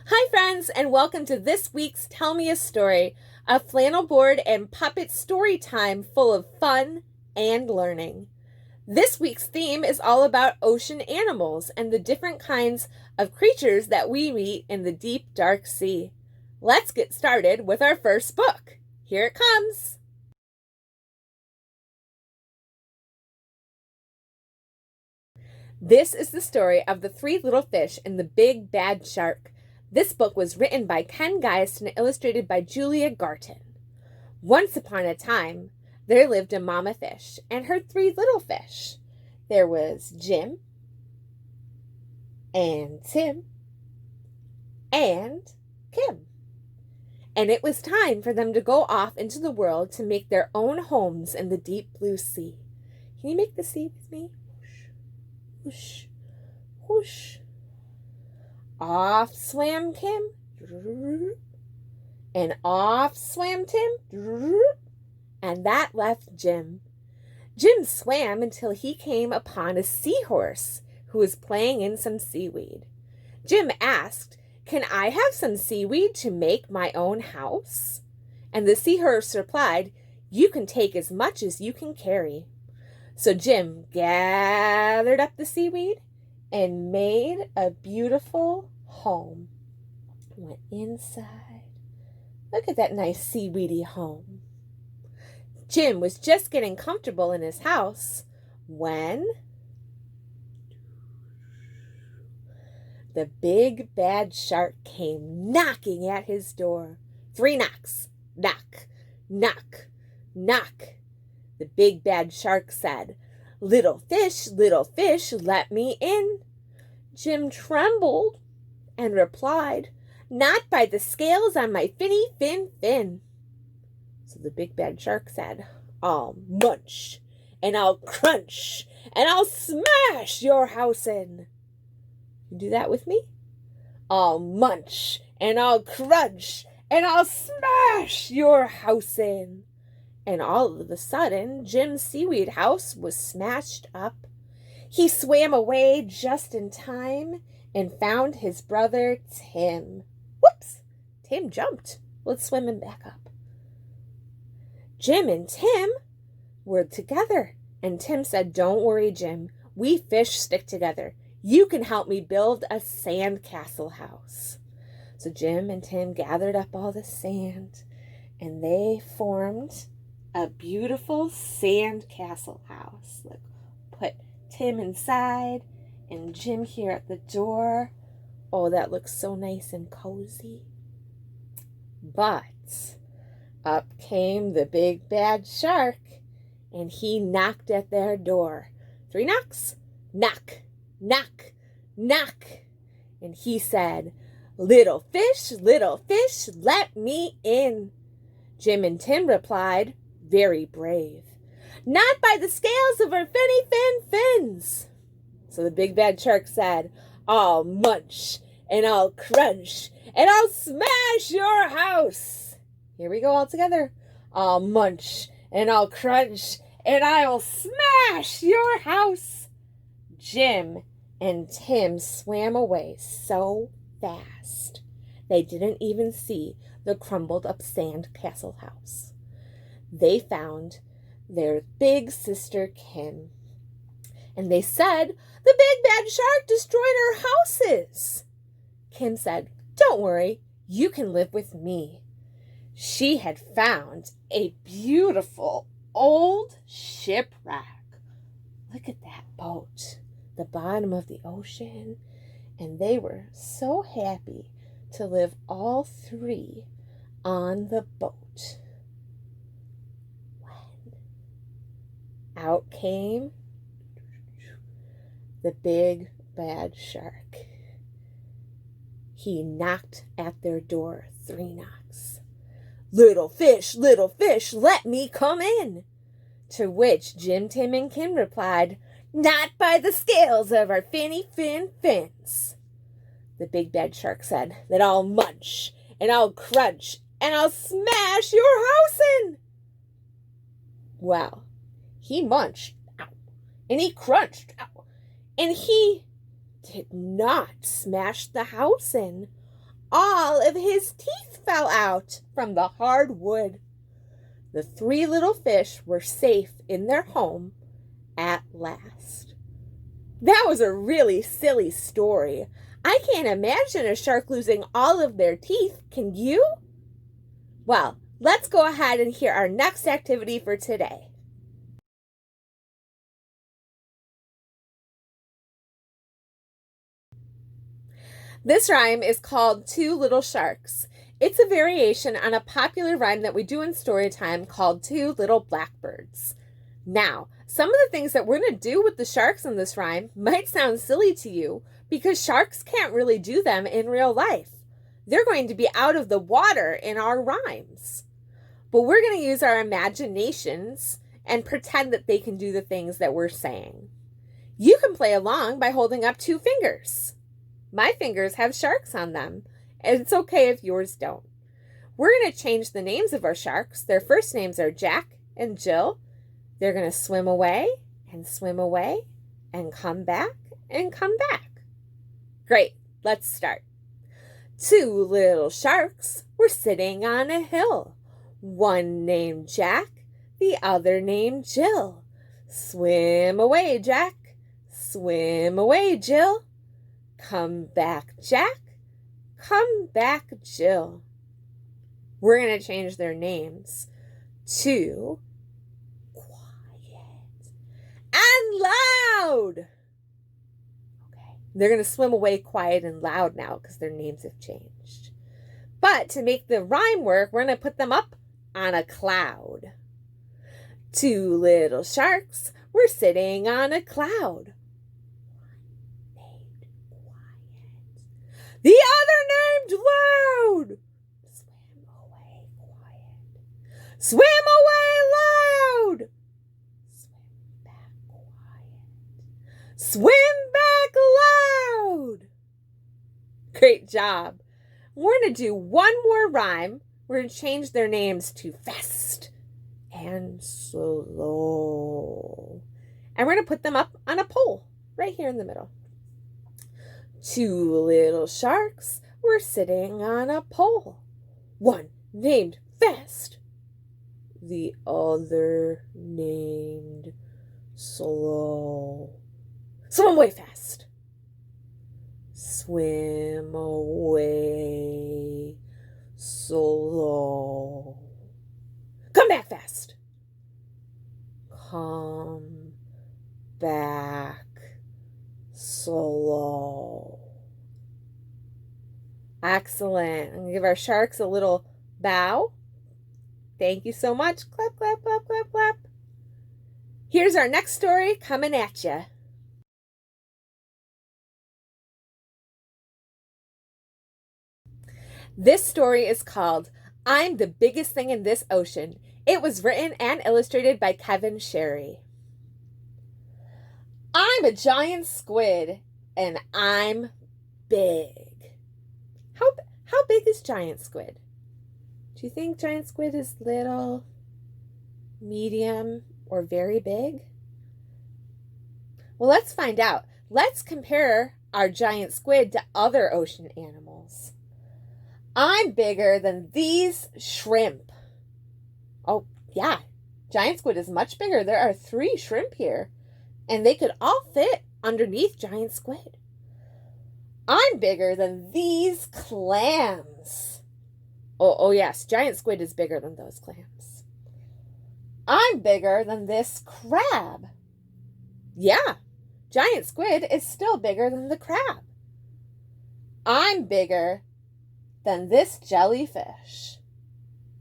Hi, friends, and welcome to this week's Tell Me a Story, a flannel board and puppet story time full of fun and learning. This week's theme is all about ocean animals and the different kinds of creatures that we meet in the deep, dark sea. Let's get started with our first book. Here it comes. This is the story of the three little fish and the big bad shark. This book was written by Ken Geist and illustrated by Julia Garton. Once upon a time, there lived a mama fish and her three little fish. There was Jim and Tim and Kim. And it was time for them to go off into the world to make their own homes in the deep blue sea. Can you make the sea with me? Whoosh, whoosh. Off swam Kim, and off swam Tim, and that left Jim. Jim swam until he came upon a seahorse who was playing in some seaweed. Jim asked, "Can I have some seaweed to make my own house?" And the seahorse replied, "You can take as much as you can carry." So Jim gathered up the seaweed and made a beautiful home. Went inside. Look at that nice seaweedy home. Jim was just getting comfortable in his house when the big bad shark came knocking at his door. 3 knocks. Knock, knock, knock. The big bad shark said, little fish, let me in." Jim trembled and replied, "Not by the scales on my finny fin." So the big bad shark said, "I'll munch, and I'll crunch, and I'll smash your house in." You do that with me? I'll munch, and I'll crunch, and I'll smash your house in. And all of a sudden, Jim's seaweed house was smashed up. He swam away just in time and found his brother Tim. Whoops! Tim jumped. Let's swim him back up. Jim and Tim were together, and Tim said, "Don't worry, Jim. We fish stick together. You can help me build a sand castle house." So Jim and Tim gathered up all the sand, and they formed a beautiful sand castle house. Look, put Tim inside and Jim here at the door. Oh, that looks so nice and cozy. But up came the big bad shark, and he knocked at their door. 3 knocks. Knock, knock, knock. And he said, little fish, let me in." Jim and Tim replied, very brave, "Not by the scales of our finny fins." So the big bad shark said, "I'll munch, and I'll crunch, and I'll smash your house." Here we go all together. I'll munch, and I'll crunch, and I'll smash your house. Jim and Tim swam away so fast they didn't even see the crumbled up sand castle house. They found their big sister Kim, and they said, "The big bad shark destroyed our houses." Kim said, "Don't worry, you can live with me." She had found a beautiful old shipwreck. Look at that boat, the bottom of the ocean, and they were so happy to live all three on the boat. Out came the big bad shark. He knocked at their door 3 knocks. Little fish, let me come in." To which Jim, Tim, and Kim replied, "Not by the scales of our finny fins." The big bad shark said that I'll munch, and I'll crunch, and I'll smash your house in. Well, he munched, and he crunched, and he did not smash the house in. all of his teeth fell out from the hard wood. The three little fish were safe in their home at last. That was a really silly story. I can't imagine a shark losing all of their teeth. Can you? Well, let's go ahead and hear our next activity for today. This rhyme is called Two Little Sharks. It's a variation on a popular rhyme that we do in story time called Two Little Blackbirds. Now, some of the things that we're going to do with the sharks in this rhyme might sound silly to you because sharks can't really do them in real life. They're going to be out of the water in our rhymes. But we're going to use our imaginations and pretend that they can do the things that we're saying. You can play along by holding up two fingers. My fingers have sharks on them, and it's okay if yours don't. We're going to change the names of our sharks. Their first names are Jack and Jill. They're going to swim away and come back and come back. Great, let's start. Two little sharks were sitting on a hill. One named Jack, the other named Jill. Swim away, Jack. Swim away, Jill. Come back, Jack. Come back, Jill. We're going to change their names to quiet and loud. Okay. They're going to swim away quiet and loud now because their names have changed. But to make the rhyme work, we're going to put them up on a cloud. Two little sharks were sitting on a cloud. The other named loud. Swim away quiet. Swim away loud. Swim back quiet. Swim back loud. Great job. We're going to do one more rhyme. We're going to change their names to fast and slow. And we're going to put them up on a pole right here in the middle. Two little sharks were sitting on a pole. One named Fast. The other named Slow. Swim away fast. Swim away slow. Come back fast. Come back slow. Excellent. I'm going to give our sharks a little bow. Thank you so much. Clap, clap, clap, clap, clap. Here's our next story coming at you. This story is called I'm the Biggest Thing in This Ocean. It was written and illustrated by Kevin Sherry. I'm a giant squid, and I'm big. How big is giant squid? Do you think giant squid is little, medium, or very big? Well, let's find out. Let's compare our giant squid to other ocean animals. I'm bigger than these shrimp. Oh, yeah. Giant squid is much bigger. There are 3 shrimp here, and they could all fit underneath giant squid. I'm bigger than these clams. Oh yes, giant squid is bigger than those clams. I'm bigger than this crab. Yeah, giant squid is still bigger than the crab. I'm bigger than this jellyfish.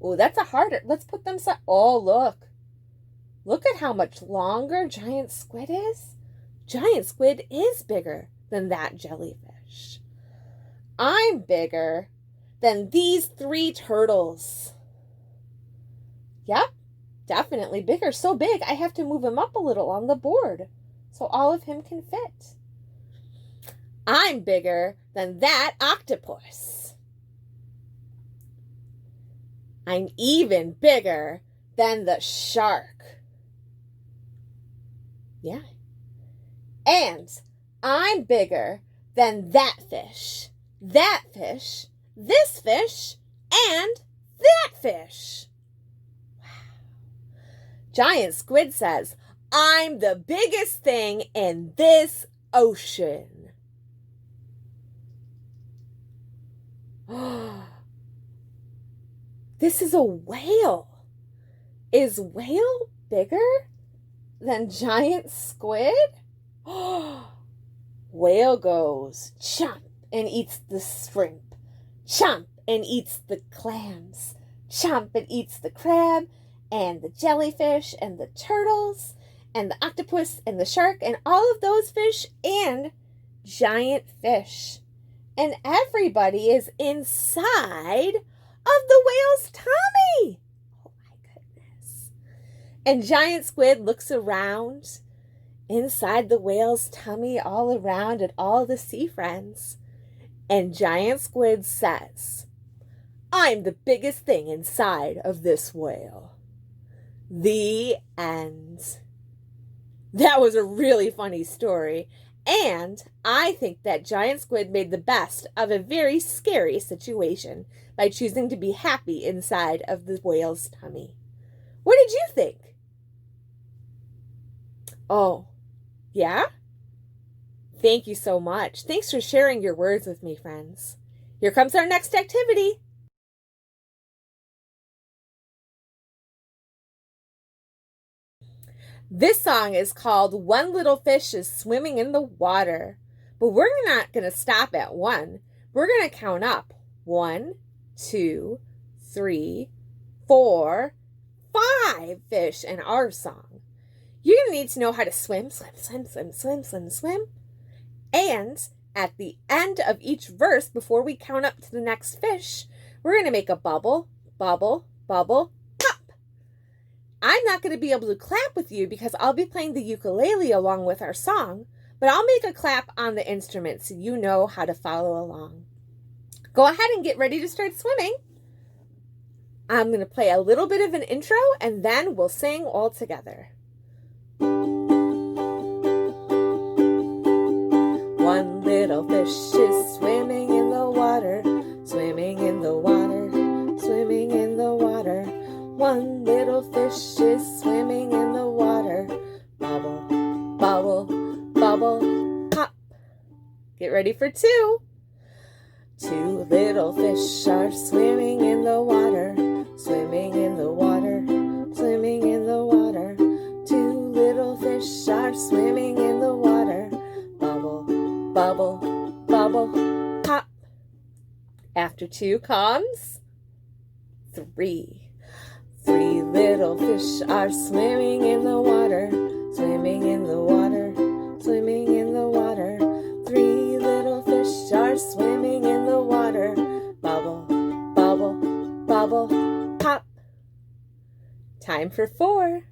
Oh, that's a harder. Let's put them. Oh, look. Look at how much longer giant squid is. Giant squid is bigger than that jellyfish. I'm bigger than these 3 turtles. Yep, definitely bigger. So big, I have to move him up a little on the board so all of him can fit. I'm bigger than that octopus. I'm even bigger than the shark. Yeah. And I'm bigger than that fish. That fish this fish, and that fish. Giant Squid says, I'm the biggest thing in this ocean. This is a whale. Is whale bigger than giant squid? Whale goes chomp and eats the shrimp, chomp and eats the clams, chomp and eats the crab and the jellyfish and the turtles and the octopus and the shark and all of those fish and giant fish. And everybody is inside of the whale's tummy. Oh my goodness. And Giant Squid looks around inside the whale's tummy all around at all the sea friends. And Giant Squid says, I'm the biggest thing inside of this whale. The end. That was a really funny story. And I think that Giant Squid made the best of a very scary situation by choosing to be happy inside of the whale's tummy. What did you think? Oh, yeah? Thank you so much. Thanks for sharing your words with me, friends. Here comes our next activity. This song is called One Little Fish is Swimming in the Water. But we're not going to stop at one. We're going to count up. 1, 2, 3, 4, 5 fish in our song. You're going to need to know how to swim, swim, swim, swim, swim, swim, swim. And at the end of each verse, before we count up to the next fish, we're going to make a bubble, bubble, bubble, pop. I'm not going to be able to clap with you because I'll be playing the ukulele along with our song, but I'll make a clap on the instrument so you know how to follow along. Go ahead and get ready to start swimming. I'm going to play a little bit of an intro and then we'll sing all together. One little fish is swimming in the water, swimming in the water, swimming in the water. One little fish is swimming in the water. Bubble, bubble, bubble, pop. Get ready for 2. 2 little fish are swimming in the water, swimming in the water, swimming in the water. 2 little fish are swimming in the water. Bubble, bubble, bubble, pop. After 2 comes 3. 3 little fish are swimming in the water, swimming in the water, swimming in the water. 3 little fish are swimming in the water. Bubble, bubble, bubble, pop. Time for 4.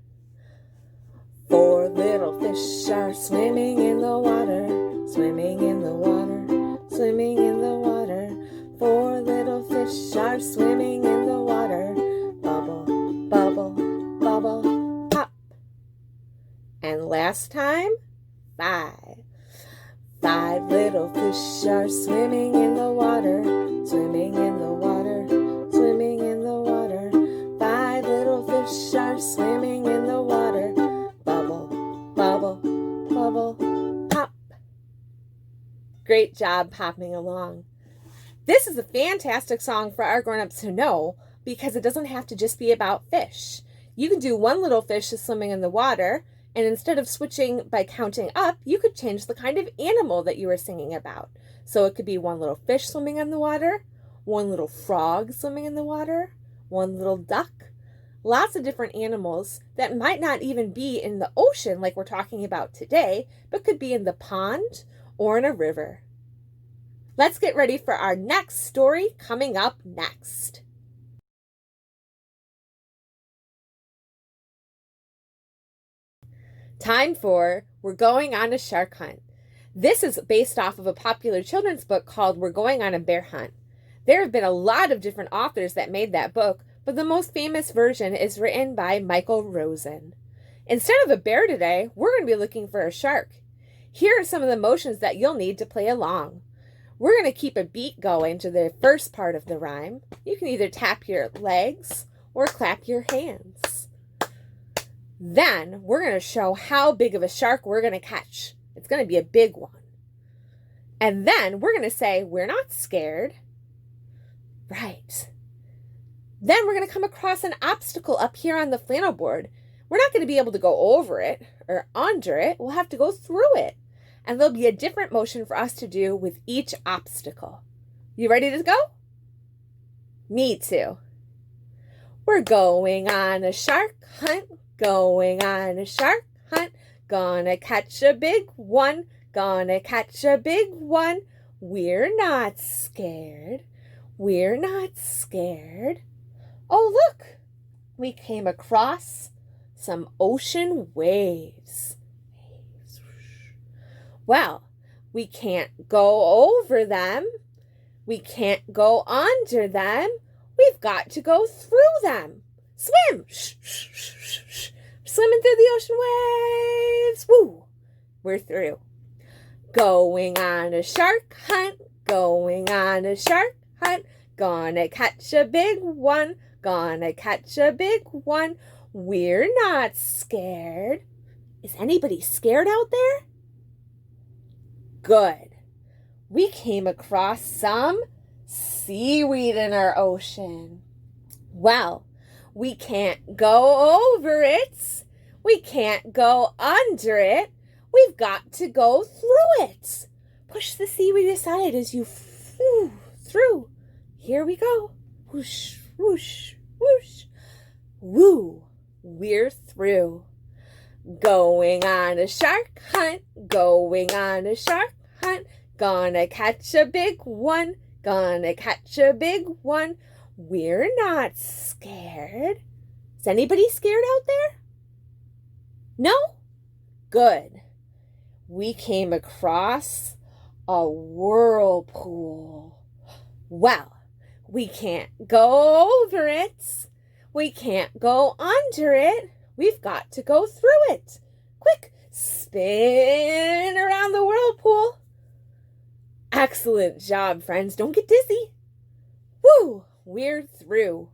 4 little fish are swimming in the water, swimming in the water, swimming in the water. 4 little fish are swimming in the water. Bubble, bubble, bubble, pop. And last time, 5. 5 little fish are swimming in the water, swimming in the water, swimming in the water. 5 little fish are swimming in the water. Bubble, bubble, bubble, pop. Great job popping along. This is a fantastic song for our grown-ups to know because it doesn't have to just be about fish. You can do one little fish is swimming in the water, and instead of switching by counting up, you could change the kind of animal that you were singing about. So it could be one little fish swimming in the water, one little frog swimming in the water, one little duck. Lots of different animals that might not even be in the ocean like we're talking about today, but could be in the pond or in a river. Let's get ready for our next story coming up next. Time for We're Going on a Shark Hunt. This is based off of a popular children's book called We're Going on a Bear Hunt. There have been a lot of different authors that made that book, but the most famous version is written by Michael Rosen. Instead of a bear today, we're going to be looking for a shark. Here are some of the motions that you'll need to play along. we're going to keep a beat going to the first part of the rhyme. You can either tap your legs or clap your hands. Then we're going to show how big of a shark we're going to catch. It's going to be a big one. And then we're going to say, we're not scared. Right. Then we're going to come across an obstacle up here on the flannel board. We're not going to be able to go over it or under it. We'll have to go through it. And there'll be a different motion for us to do with each obstacle. You ready to go? Me too. We're going on a shark hunt, going on a shark hunt, gonna catch a big one, gonna catch a big one. We're not scared, we're not scared. Oh, look, we came across some ocean waves. Well, we can't go over them, we can't go under them. We've got to go through them. Swim! Shh, shh, shh, shh, shh. Swimming through the ocean waves. Woo! We're through. Going on a shark hunt. Going on a shark hunt. Gonna catch a big one. Gonna catch a big one. We're not scared. Is anybody scared out there? Good. We came across some seaweed in our ocean. Well, we can't go over it. We can't go under it. We've got to go through it. Push the seaweed aside as you through. Here we go. Whoosh, whoosh, whoosh. Woo, we're through. Going on a shark hunt. Going on a shark hunt. Gonna catch a big one. Gonna catch a big one. We're not scared. Is anybody scared out there? No? Good. We came across a whirlpool. Well, we can't go over it. We can't go under it. We've got to go through it. Quick, spin around the whirlpool. Excellent job, friends. Don't get dizzy. Woo! We're through.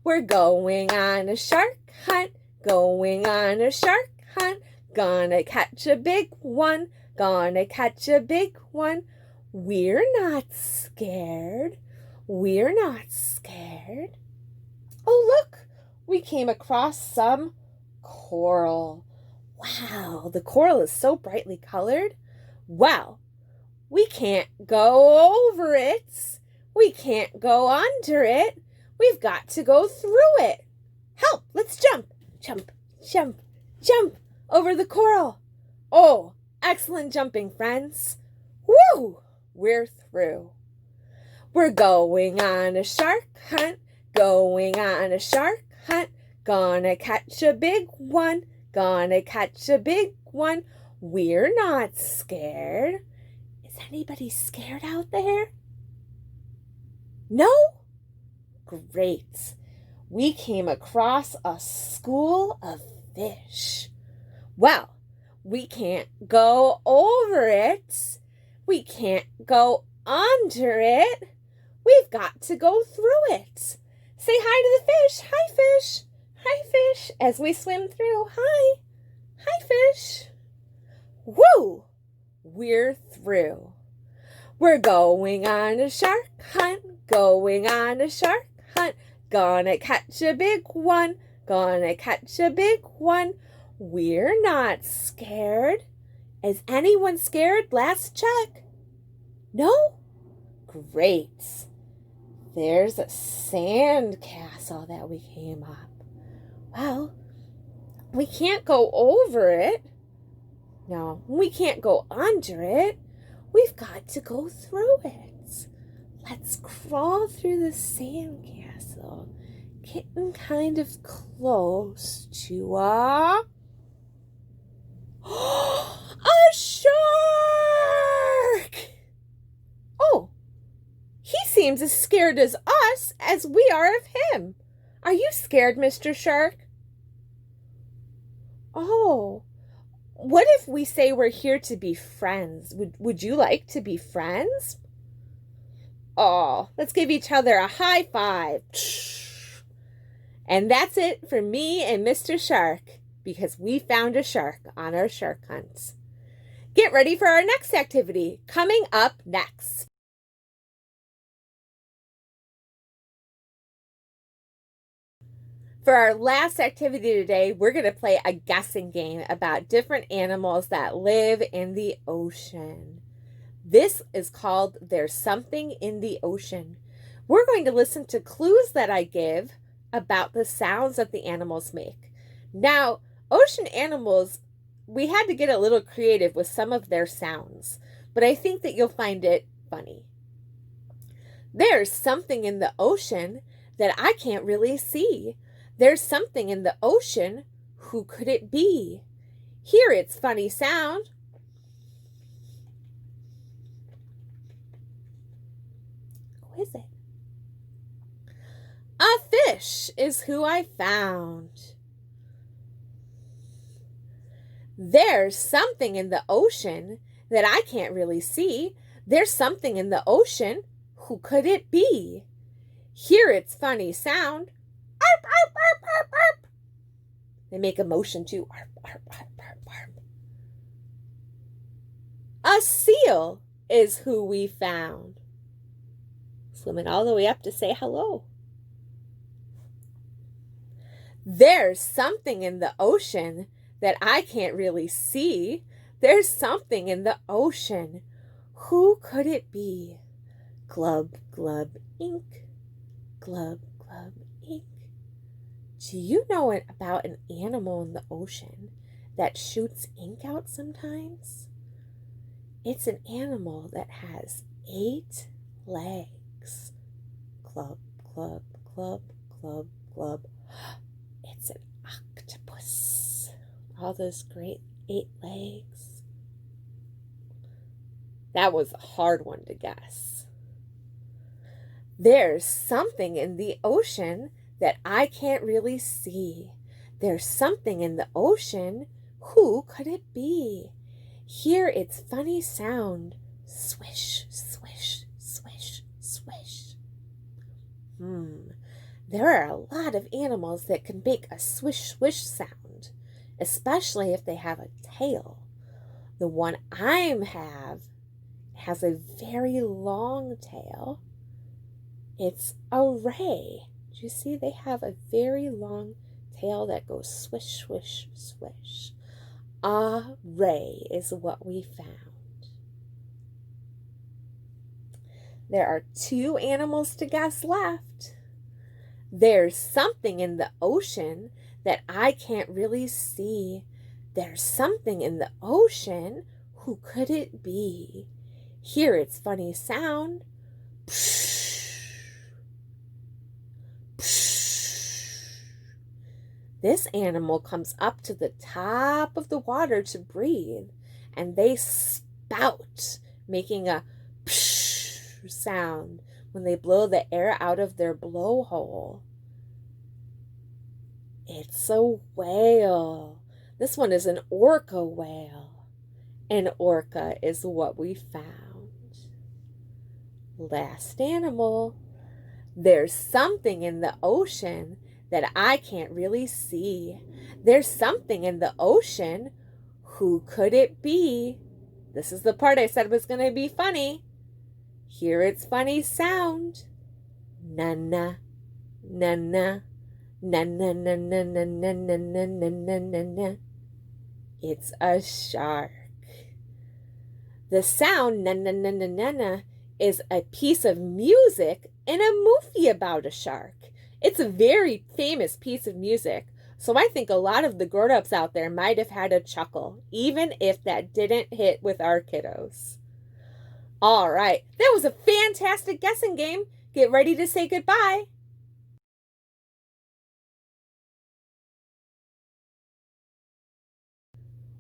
We're going on a shark hunt. Going on a shark hunt. Gonna catch a big one. Gonna catch a big one. We're not scared. We're not scared. Oh, look. We came across some coral. Wow, the coral is so brightly colored. Well, we can't go over it. We can't go under it. We've got to go through it. Help! Let's jump. Jump, jump, jump over the coral. Oh, excellent jumping, friends. Woo! We're through. We're going on a shark hunt. Going on a shark hunt. Gonna catch a big one. Gonna catch a big one. We're not scared. Is anybody scared out there? No? Great. We came across a school of fish. Well, we can't go over it. We can't go under it. We've got to go through it. Say hi to the fish. Hi, fish. Hi, fish. As we swim through. Hi. Hi, fish. Woo! We're through. We're going on a shark hunt. Going on a shark hunt. Gonna catch a big one. Gonna catch a big one. We're not scared. Is anyone scared? Last check. No? Great. There's a sand castle that we came up. Well, we can't go over it. No, we can't go under it. We've got to go through it. Let's crawl through the sand castle, getting kind of close to a shark! Oh, he seems as scared as us as we are of him. Are you scared, Mr. Shark? Oh, what if we say we're here to be friends? Would you like to be friends? Oh, let's give each other a high five. And that's it for me and Mr. Shark, because we found a shark on our shark hunt. Get ready for our next activity, coming up next. For our last activity today, we're going to play a guessing game about different animals that live in the ocean. This is called There's Something in the Ocean. We're going to listen to clues that I give about the sounds that the animals make. Now, ocean animals, we had to get a little creative with some of their sounds, but I think that you'll find it funny. There's something in the ocean that I can't really see. There's something in the ocean. Who could it be? Hear its funny sound. Who is it? A fish is who I found. There's something in the ocean that I can't really see. There's something in the ocean. Who could it be? Hear its funny sound. Arp, arp, arp, arp, arp. They make a motion too. Arp, arp, arp, arp, arp. A seal is who we found. Swimming all the way up to say hello. There's something in the ocean that I can't really see. There's something in the ocean. Who could it be? Glub, glub, ink. Glub, glub, ink. Do you know about an animal in the ocean that shoots ink out sometimes? It's an animal that has 8 legs. Club, club, club, club, club. It's an octopus. All those great 8 legs. That was a hard one to guess. There's something in the ocean that I can't really see. There's something in the ocean. Who could it be? Hear its funny sound. Swish, swish, swish, swish. There are a lot of animals that can make a swish, swish sound, especially if they have a tail. The one I have has a very long tail. It's a ray. Do you see they have a very long tail that goes swish, swish, swish? A ray is what we found. There are 2 animals to guess left. There's something in the ocean that I can't really see. There's something in the ocean. Who could it be? Hear its funny sound. Psh, psh. This animal comes up to the top of the water to breathe, and they spout, making a psh sound when they blow the air out of their blowhole. It's a whale. This one is an orca whale. An orca is what we found. Last animal. There's something in the ocean that I can't really see. There's something in the ocean. Who could it be? This is the part I said was going to be funny. Hear its funny sound. Na-na, na-na, na-na-na-na-na-na-na-na-na-na-na. It's a shark. The sound na-na-na-na-na-na is a piece of music in a movie about a shark. It's a very famous piece of music, so I think a lot of the grown-ups out there might have had a chuckle, even if that didn't hit with our kiddos. All right, that was a fantastic guessing game. Get ready to say goodbye.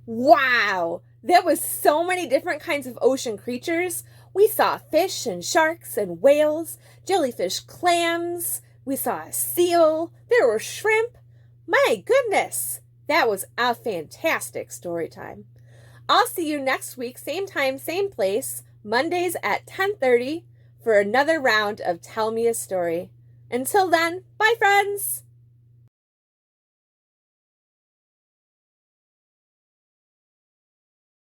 Wow, there was so many different kinds of ocean creatures. We saw fish and sharks and whales, jellyfish, clams. We saw a seal. There were shrimp. My goodness, that was a fantastic story time. I'll see you next week, same time, same place, Mondays at 10:30 for for another round of Tell Me a Story. Until then, bye, friends!